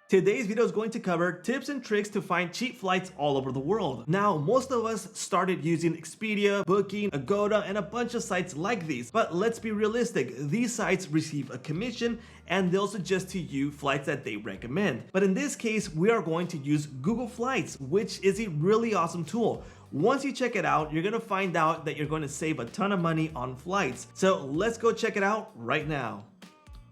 Today's video is going to cover tips and tricks to find cheap flights all over the world. Now, most of us started using Expedia, Booking, Agoda, and a bunch of sites like these. But let's be realistic, these sites receive a commission and they'll suggest to you flights that they recommend. But in this case, we are going to use Google Flights, which is a really awesome tool. Once you check it out, you're gonna find out that you're going to save a ton of money on flights. So let's go check it out right now.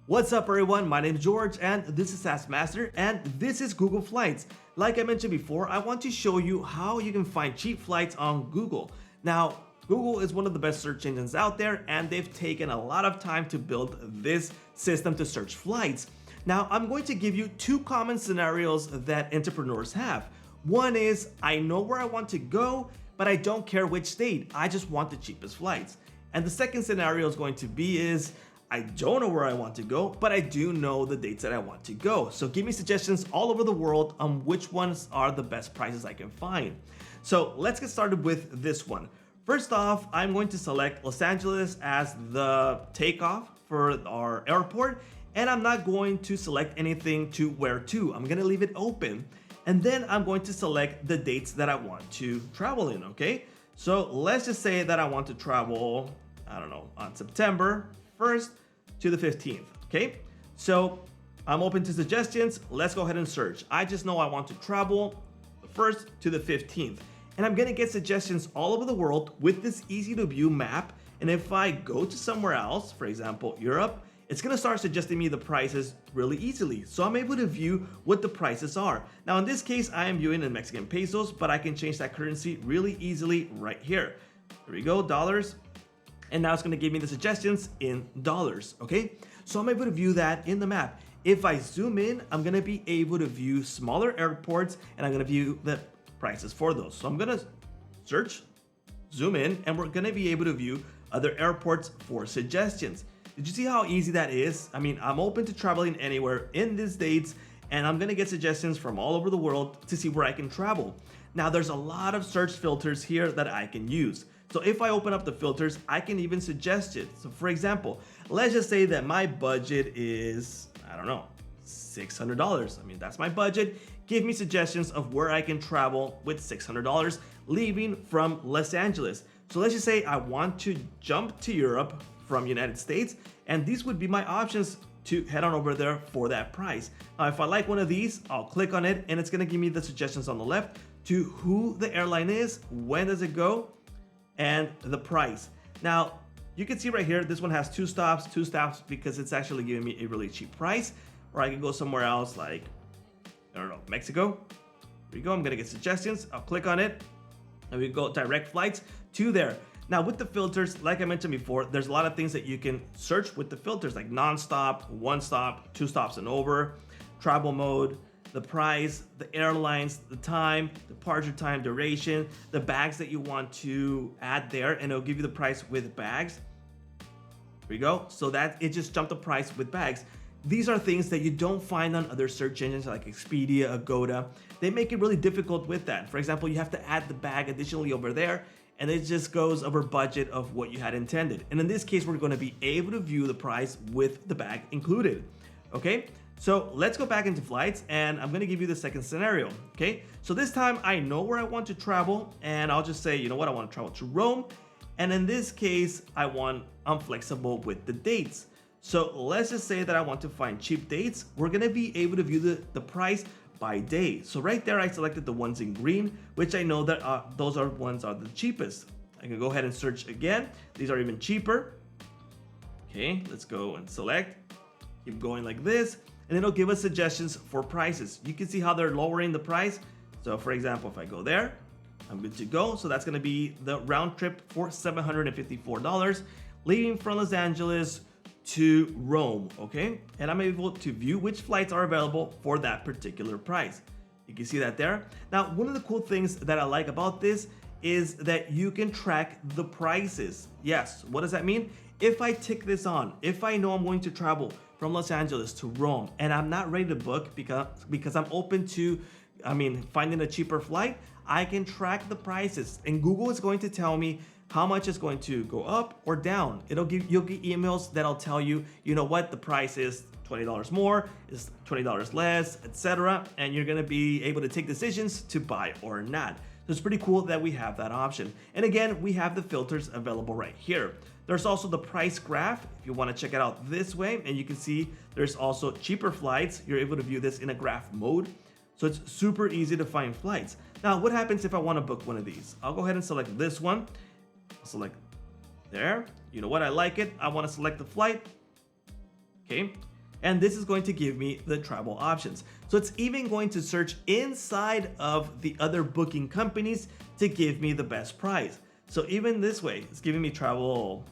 What's up everyone, my name is George and this is SaaSmaster and this is Google Flights. Like I mentioned before, I want to show you how you can find cheap flights on Google. Now, Google is one of the best search engines out there and they've taken a lot of time to build this system to search flights. Now, I'm going to give you two common scenarios that entrepreneurs have. One is, I know where I want to go, but I don't care which state, I just want the cheapest flights. And the second scenario is going to be is, I don't know where I want to go, but I do know the dates that I want to go. So give me suggestions all over the world on which ones are the best prices I can find. So let's get started with this one. First off, I'm going to select Los Angeles as the takeoff for our airport, and I'm not going to select anything to where to. I'm gonna leave it open. And then I'm going to select the dates that I want to travel in, okay? So let's just say that I want to travel, I don't know, on September 1st to the 15th, okay? So I'm open to suggestions. Let's go ahead and search. I just know I want to travel the 1st to the 15th. And I'm gonna get suggestions all over the world with this easy to view map. And if I go to somewhere else, for example, Europe, it's gonna start suggesting me the prices really easily. So I'm able to view what the prices are. Now in this case, I am viewing in Mexican pesos, but I can change that currency really easily right here. Here we go, dollars. And now it's gonna give me the suggestions in dollars, okay? So I'm able to view that in the map. If I zoom in, I'm gonna be able to view smaller airports and I'm gonna view the prices for those. So I'm gonna search, zoom in, and we're gonna be able to view other airports for suggestions. Did you see how easy that is? I mean, I'm open to traveling anywhere in these dates and I'm gonna get suggestions from all over the world to see where I can travel. Now there's a lot of search filters here that I can use. So if I open up the filters, I can even suggest it. So for example, let's just say that my budget is, I don't know, $600. I mean, that's my budget. Give me suggestions of where I can travel with $600 leaving from Los Angeles. So let's just say I want to jump to Europe from United States, and these would be my options to head on over there for that price. Now, if I like one of these, I'll click on it and it's gonna give me the suggestions on the left to who the airline is, when does it go, and the price. Now, you can see right here, this one has two stops because it's actually giving me a really cheap price. Or I can go somewhere else like, I don't know, Mexico. Here we go, I'm gonna get suggestions. I'll click on it and we go direct flights to there. Now with the filters, like I mentioned before, there's a lot of things that you can search with the filters like non-stop, one stop, two stops and over, travel mode, the price, the airlines, the time, departure time, duration, the bags that you want to add there, and it'll give you the price with bags. Here we go. So that it just jumped the price with bags. These are things that you don't find on other search engines like Expedia, Agoda. They make it really difficult with that. For example, you have to add the bag additionally over there, and it just goes over budget of what you had intended. And in this case, we're going to be able to view the price with the bag included. Okay. So let's go back into flights and I'm gonna give you the second scenario, okay? So this time I know where I want to travel and I'll just say, you know what, I want to travel to Rome. And in this case, I'm flexible with the dates. So let's just say that I want to find cheap dates. We're gonna be able to view the price by day. So right there, I selected the ones in green, which I know that those ones are the cheapest. I can go ahead and search again. These are even cheaper. Okay, let's go and select, keep going like this. And it'll give us suggestions for prices. You can see how they're lowering the price. So for example, if I go there, I'm good to go. So that's gonna be the round trip for $754, leaving from Los Angeles to Rome, okay? And I'm able to view which flights are available for that particular price. You can see that there. Now, one of the cool things that I like about this is that you can track the prices. Yes, what does that mean? If I tick this on, if I know I'm going to travel from Los Angeles to Rome and I'm not ready to book because I'm open to, finding a cheaper flight, I can track the prices and Google is going to tell me how much is going to go up or down. You'll get emails that'll tell you, you know what, the price is $20 more, is $20 less, etc. And you're gonna be able to take decisions to buy or not. So it's pretty cool that we have that option. And again, we have the filters available right here. There's also the price graph if you want to check it out this way, and you can see there's also cheaper flights. You're able to view this in a graph mode. So it's super easy to find flights. Now, what happens if I want to book one of these? I'll go ahead and select this one. I'll select there. You know what? I like it. I want to select the flight. Okay. And this is going to give me the travel options. So it's even going to search inside of the other booking companies to give me the best price. So even this way, it's giving me Travelcation,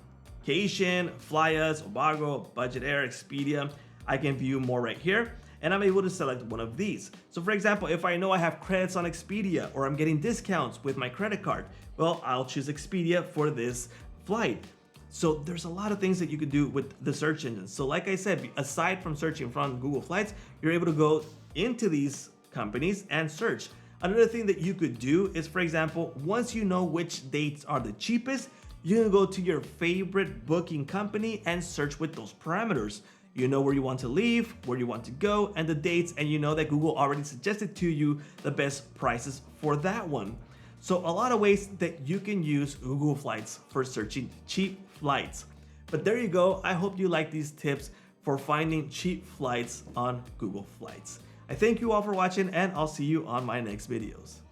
Flyus, Obago, Budget Air, Expedia. I can view more right here, and I'm able to select one of these. So for example, if I know I have credits on Expedia or I'm getting discounts with my credit card, well, I'll choose Expedia for this flight. So there's a lot of things that you could do with the search engine. So like I said, aside from searching from Google Flights, you're able to go into these companies and search. Another thing that you could do is, for example, once you know which dates are the cheapest, you can go to your favorite booking company and search with those parameters. You know where you want to leave, where you want to go, and the dates, and you know that Google already suggested to you the best prices for that one. So a lot of ways that you can use Google Flights for searching cheap flights. But there you go. I hope you like these tips for finding cheap flights on Google Flights. I thank you all for watching, and I'll see you on my next videos.